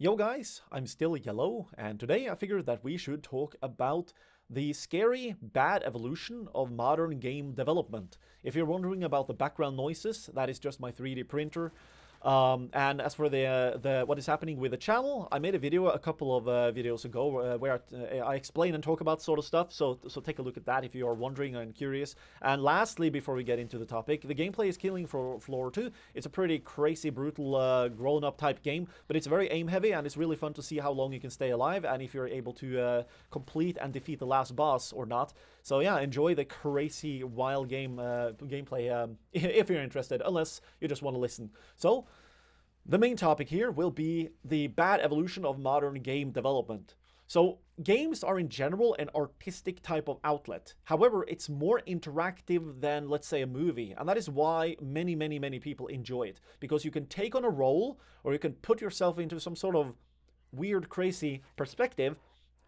Yo guys, I'm still Yellow, and today I figured that we should talk about the scary, bad evolution of modern game development. If you're wondering about the background noises, that is just my 3D printer. And as for the what is happening with the channel, I made a video a couple of videos ago where I explain and talk about sort of stuff. So take a look at that if you are wondering and curious. And lastly, before we get into the topic, the gameplay is Killing Floor 2. It's a pretty crazy, brutal, grown-up type game, but it's very aim-heavy and it's really fun to see how long you can stay alive and if you're able to complete and defeat the last boss or not. So yeah, enjoy the crazy, wild gameplay if you're interested, unless you just want to listen. So. The main topic here will be the bad evolution of modern game development. So, games are in general an artistic type of outlet. However, it's more interactive than, let's say, a movie. And that is why many people enjoy it. Because you can take on a role, or you can put yourself into some sort of weird, crazy perspective,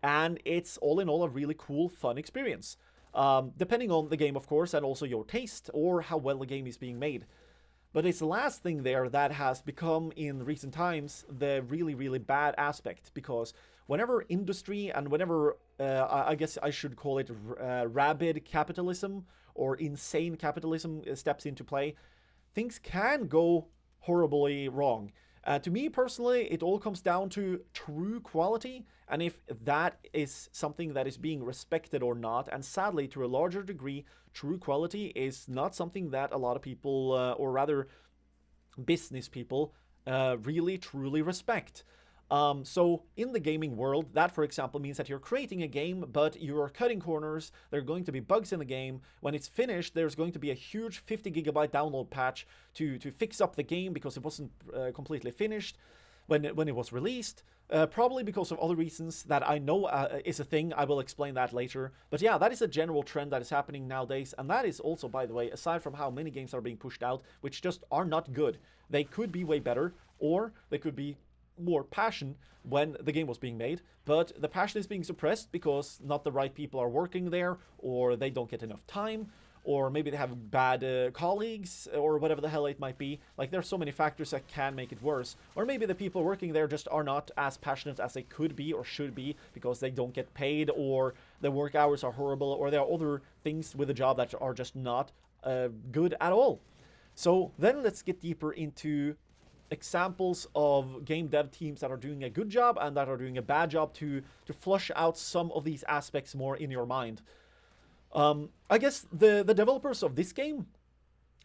and it's all in all a really cool, fun experience. Depending on the game, of course, and also your taste, or how well the game is being made. But it's the last thing there that has become, in recent times, the really bad aspect. Because whenever industry and whenever, I guess I should call it rabid capitalism or insane capitalism steps into play, things can go horribly wrong. To me personally, it all comes down to true quality, and if that is something that is being respected or not. And sadly, to a larger degree, true quality is not something that a lot of people, or rather business people, really truly respect. So in the gaming world, that for example means that you're creating a game, but you're cutting corners. There are going to be bugs in the game. When it's finished, there's going to be a huge 50 gigabyte download patch to fix up the game because it wasn't completely finished when it was released. Probably because of other reasons that I know is a thing. I will explain that later. But yeah, that is a general trend that is happening nowadays. And that is also, by the way, aside from how many games are being pushed out, which just are not good. They could be way better, or they could be more passion when the game was being made, but the passion is being suppressed because not the right people are working there, or they don't get enough time, or maybe they have bad colleagues, or whatever the hell it might be. Like, there's so many factors that can make it worse. Or maybe the people working there just are not as passionate as they could be or should be because they don't get paid, or the work hours are horrible, or there are other things with the job that are just not good at all. So then let's get deeper into examples of game dev teams that are doing a good job and that are doing a bad job to flush out some of these aspects more in your mind. I guess the developers of this game,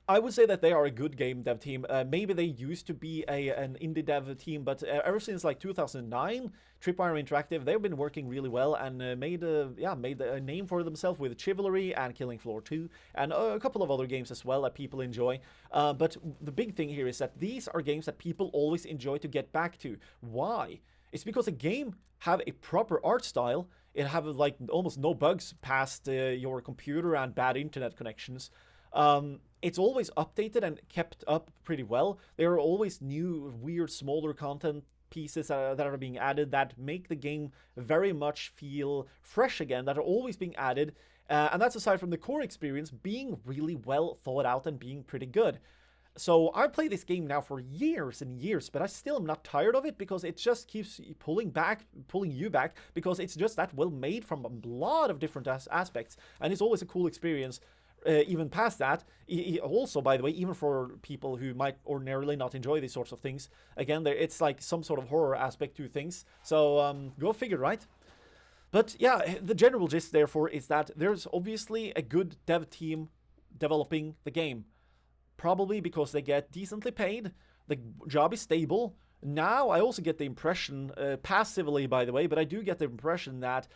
I would say that they are a good game dev team. Maybe they used to be an indie dev team, but ever since like 2009, Tripwire Interactive, they've been working really well and made a name for themselves with Chivalry and Killing Floor 2 and a couple of other games as well that people enjoy. But the big thing here is that these are games that people always enjoy to get back to. Why? It's because a game have a proper art style. It have like almost no bugs past your computer and bad internet connections. It's always updated and kept up pretty well. There are always new, weird, smaller content pieces that are being added that make the game very much feel fresh again, that are always being added. And that's aside from the core experience being really well thought out and being pretty good. So I played this game now for years and years, but I still am not tired of it because it just keeps pulling you back, because it's just that well made from a lot of different aspects, and it's always a cool experience. Even past that, also, by the way, even for people who might ordinarily not enjoy these sorts of things, again, it's like some sort of horror aspect to things. So go figure, right? But yeah, the general gist, therefore, is that there's obviously a good dev team developing the game. Probably because they get decently paid, the job is stable. Now, I also get the impression, passively, by the way, but I do get the impression that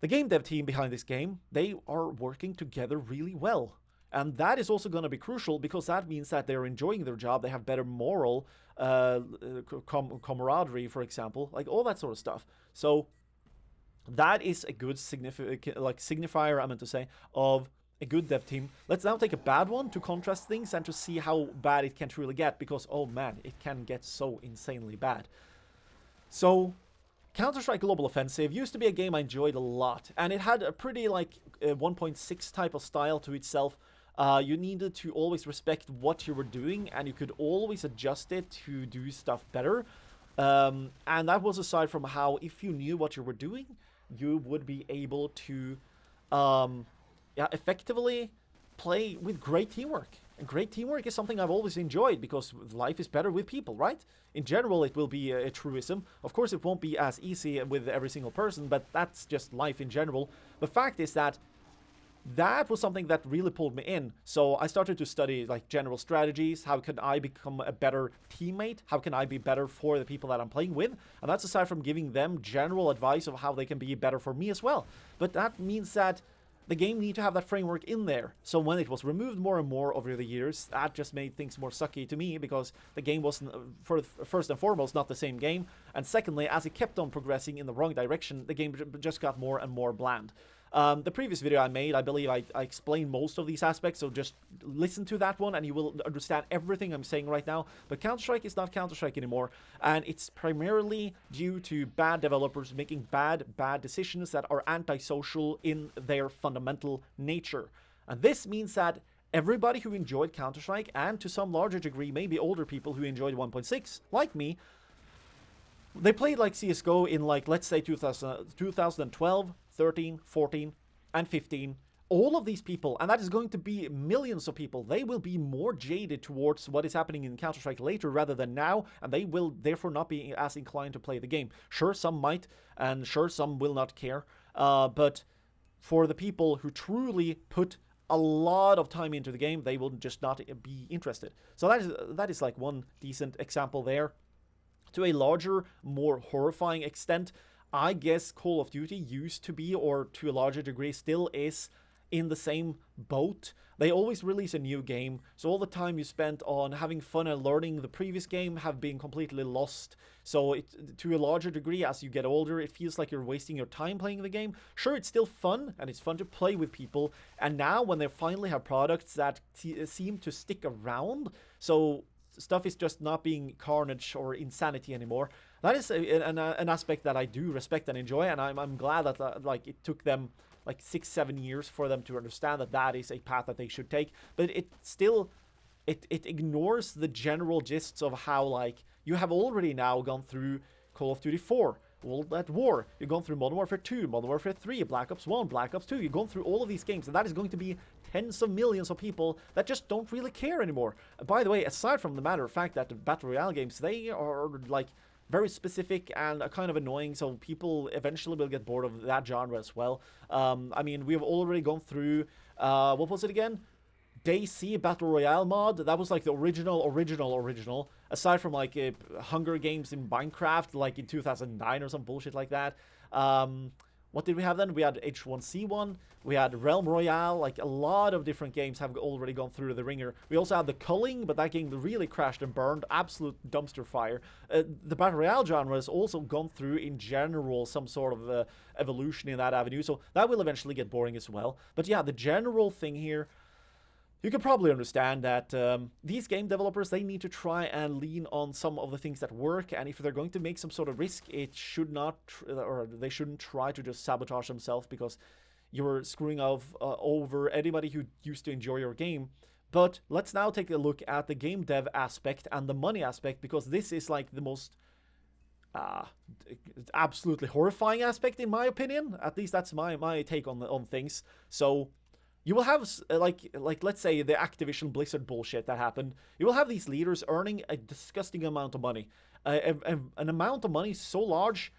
the game dev team behind this game, they are working together really well. And that is also going to be crucial because that means that they're enjoying their job, they have better moral camaraderie, for example, like all that sort of stuff. So that is a good signifier, I meant to say, of a good dev team. Let's now take a bad one to contrast things and to see how bad it can truly get, because, oh man, it can get so insanely bad. So, Counter-Strike Global Offensive used to be a game I enjoyed a lot, and it had a pretty, 1.6 type of style to itself. You needed to always respect what you were doing, and you could always adjust it to do stuff better. And that was aside from how, if you knew what you were doing, you would be able to yeah, effectively play with great teamwork. And great teamwork is something I've always enjoyed because life is better with people, right? In general, it will be a truism. Of course, it won't be as easy with every single person, but that's just life in general. The fact is that that was something that really pulled me in. So I started to study like general strategies. How can I become a better teammate? How can I be better for the people that I'm playing with? And that's aside from giving them general advice of how they can be better for me as well. But that means that the game need to have that framework in there. So when it was removed more and more over the years, that just made things more sucky to me because the game wasn't, first and foremost, not the same game. And secondly, as it kept on progressing in the wrong direction, the game just got more and more bland. The previous video I made, I believe I explained most of these aspects, so just listen to that one and you will understand everything I'm saying right now. But Counter-Strike is not Counter-Strike anymore, and it's primarily due to bad developers making bad decisions that are antisocial in their fundamental nature. And this means that everybody who enjoyed Counter-Strike, and to some larger degree, maybe older people who enjoyed 1.6, like me, they played like CSGO in like, let's say 2012, 13, 14, and 15. All of these people, and that is going to be millions of people, they will be more jaded towards what is happening in Counter-Strike later rather than now, and they will therefore not be as inclined to play the game. Sure, some might, and sure, some will not care, but for the people who truly put a lot of time into the game, they will just not be interested. So that is like one decent example there. To a larger, more horrifying extent, I guess Call of Duty used to be, or to a larger degree still is, in the same boat. They always release a new game, so all the time you spent on having fun and learning the previous game have been completely lost. So to a larger degree, as you get older, it feels like you're wasting your time playing the game. Sure, it's still fun, and it's fun to play with people, and now when they finally have products that seem to stick around, so stuff is just not being carnage or insanity anymore. That is an aspect that I do respect and enjoy, and I'm glad that like it took them like 6-7 years for them to understand that that is a path that they should take. But it still it ignores the general gists of how, like, you have already now gone through Call of Duty 4, World at War, you've gone through Modern Warfare 2, Modern Warfare 3, Black Ops 1, Black Ops 2, you've gone through all of these games, and that is going to be tens of millions of people that just don't really care anymore. By the way, aside from the matter of fact that the Battle Royale games, they are like very specific and kind of annoying, so people eventually will get bored of that genre as well. I mean, we've already gone through, what was it again? DayZ Battle Royale mod. That was like the original. Aside from like Hunger Games in Minecraft, like in 2009 or some bullshit like that. What did we have then? We had H1Z1, we had Realm Royale, like a lot of different games have already gone through the ringer. We also had the Culling, but that game really crashed and burned, absolute dumpster fire. The Battle Royale genre has also gone through, in general, some sort of evolution in that avenue, so that will eventually get boring as well. But yeah, the general thing here, you can probably understand that these game developers, they need to try and lean on some of the things that work, and if they're going to make some sort of risk, it should not, or they shouldn't try to just sabotage themselves because you're screwing over anybody who used to enjoy your game. But let's now take a look at the game dev aspect and the money aspect, because this is like the most absolutely horrifying aspect in my opinion. At least that's my take on things. So you will have, like let's say the Activision Blizzard bullshit that happened. You will have these leaders earning a disgusting amount of money. An amount of money so large,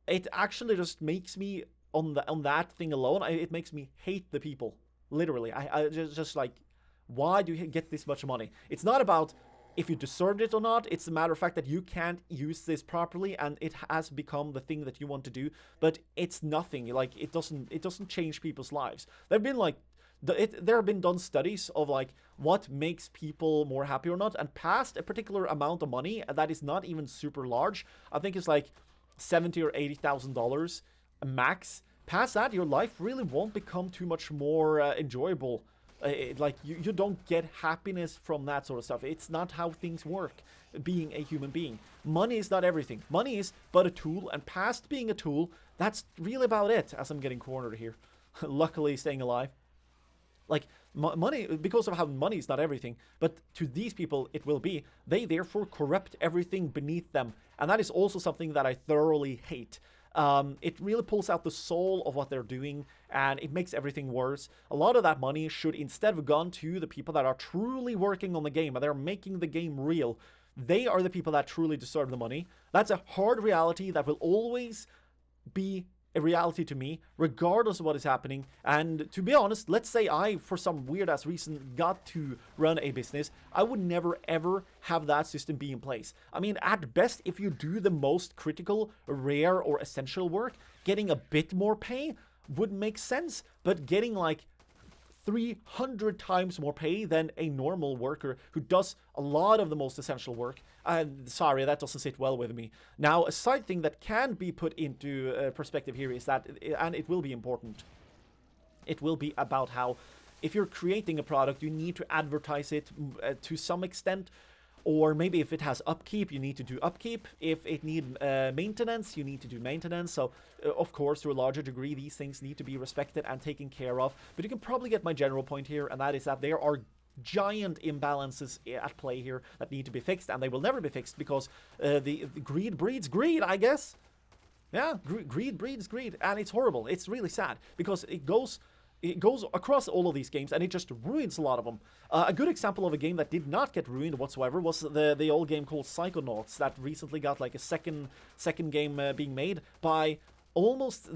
it actually just makes me, on that thing alone, it makes me hate the people. Literally. I just like, why do you get this much money? It's not about if you deserved it or not. It's a matter of fact that you can't use this properly, and it has become the thing that you want to do. But it's nothing. Like, it doesn't change people's lives. There've been like, there have been done studies of like what makes people more happy or not, and past a particular amount of money that is not even super large, I think it's like $70,000 or $80,000 max. Past that, your life really won't become too much more enjoyable. Like you don't get happiness from that sort of stuff. It's not how things work, being a human being. Money is not everything. Money is but a tool, and past being a tool, that's really about it, as I'm getting cornered here. Luckily staying alive. Like, money, because of how money is not everything, but to these people it will be, they therefore corrupt everything beneath them, And that is also something that I thoroughly hate. It really pulls out the soul of what they're doing, and it makes everything worse. A lot of that money should instead have gone to the people that are truly working on the game, and they're making the game real. They are the people that truly deserve the money. That's a hard reality that will always be a reality to me, regardless of what is happening. And to be honest, let's say I, for some weird-ass reason, got to run a business, I would never, ever have that system be in place. I mean, at best, if you do the most critical, rare, or essential work, getting a bit more pay would make sense, but getting, like, 300 times more pay than a normal worker who does a lot of the most essential work. Sorry, that doesn't sit well with me. Now, a side thing that can be put into perspective here is that, and it will be important, it will be about how if you're creating a product, you need to advertise it to some extent. Or maybe if it has upkeep, you need to do upkeep. If it needs maintenance, you need to do maintenance. So, of course, to a larger degree, these things need to be respected and taken care of. But you can probably get my general point here, and that is that there are giant imbalances at play here that need to be fixed, and they will never be fixed because the greed breeds greed, I guess. Yeah, greed breeds greed, and it's horrible. It's really sad because it goes across all of these games, and it just ruins a lot of them. A good example of a game that did not get ruined whatsoever was the old game called Psychonauts that recently got like a second game being made by almost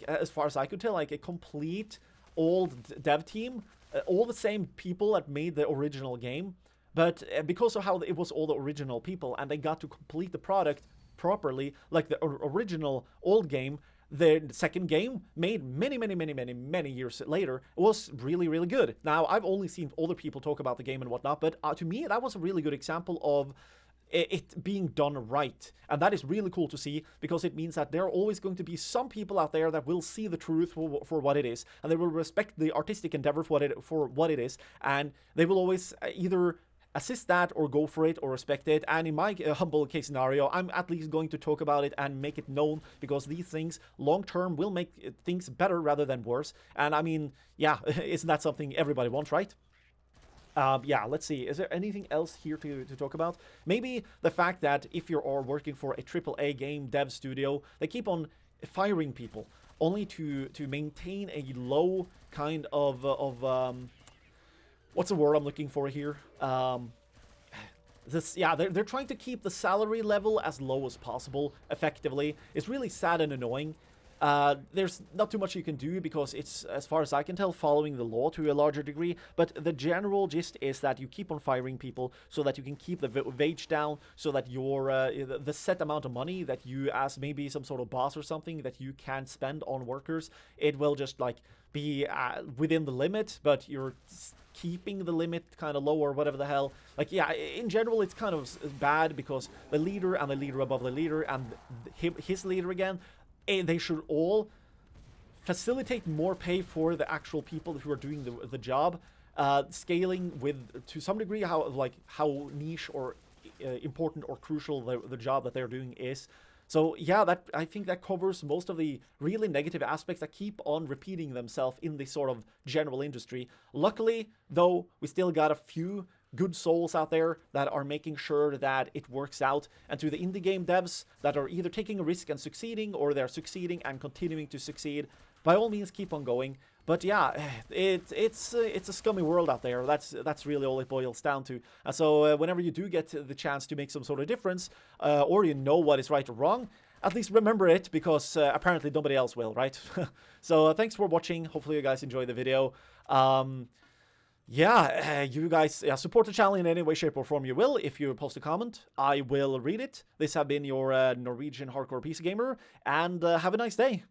as far as I could tell, like a complete old dev team, all the same people that made the original game, but because of how it was all the original people, and they got to complete the product properly, like the original old game. The second game, made many years later, was really, really good. Now, I've only seen other people talk about the game and whatnot, but to me, that was a really good example of it being done right. And that is really cool to see, because it means that there are always going to be some people out there that will see the truth for what it is, and they will respect the artistic endeavor for what it is, and they will always either assist that or go for it or respect it. And in my humble case scenario, I'm at least going to talk about it and make it known, because these things long term will make things better rather than worse. And I mean, yeah, isn't that something everybody wants, right? Yeah, let's see. Is there anything else here to talk about? Maybe the fact that if you are working for a AAA game dev studio, they keep on firing people only to maintain a low kind of what's the word I'm looking for here? They're trying to keep the salary level as low as possible, effectively. It's really sad and annoying. There's not too much you can do because it's, as far as I can tell, following the law to a larger degree, but the general gist is that you keep on firing people so that you can keep the wage down, so that your the set amount of money that you, as maybe some sort of boss or something, that you can spend on workers, it will just like be within the limit, but you're keeping the limit kind of low or whatever the hell. Like, yeah, in general, it's kind of bad because the leader and the leader above the leader and his leader again, they should all facilitate more pay for the actual people who are doing the job, scaling with, to some degree, how niche or important or crucial the job that they're doing is. So yeah, I think that covers most of the really negative aspects that keep on repeating themselves in this sort of general industry. Luckily, though, we still got a few good souls out there that are making sure that it works out. And to the indie game devs that are either taking a risk and succeeding, or they're succeeding and continuing to succeed, by all means, keep on going. But yeah, it's a scummy world out there. That's really all it boils down to. And so whenever you do get the chance to make some sort of difference, or you know what is right or wrong, at least remember it, because apparently nobody else will, right? So thanks for watching. Hopefully you guys enjoyed the video. You guys support the channel in any way, shape, or form you will. If you post a comment, I will read it. This has been your Norwegian hardcore PC gamer, and have a nice day.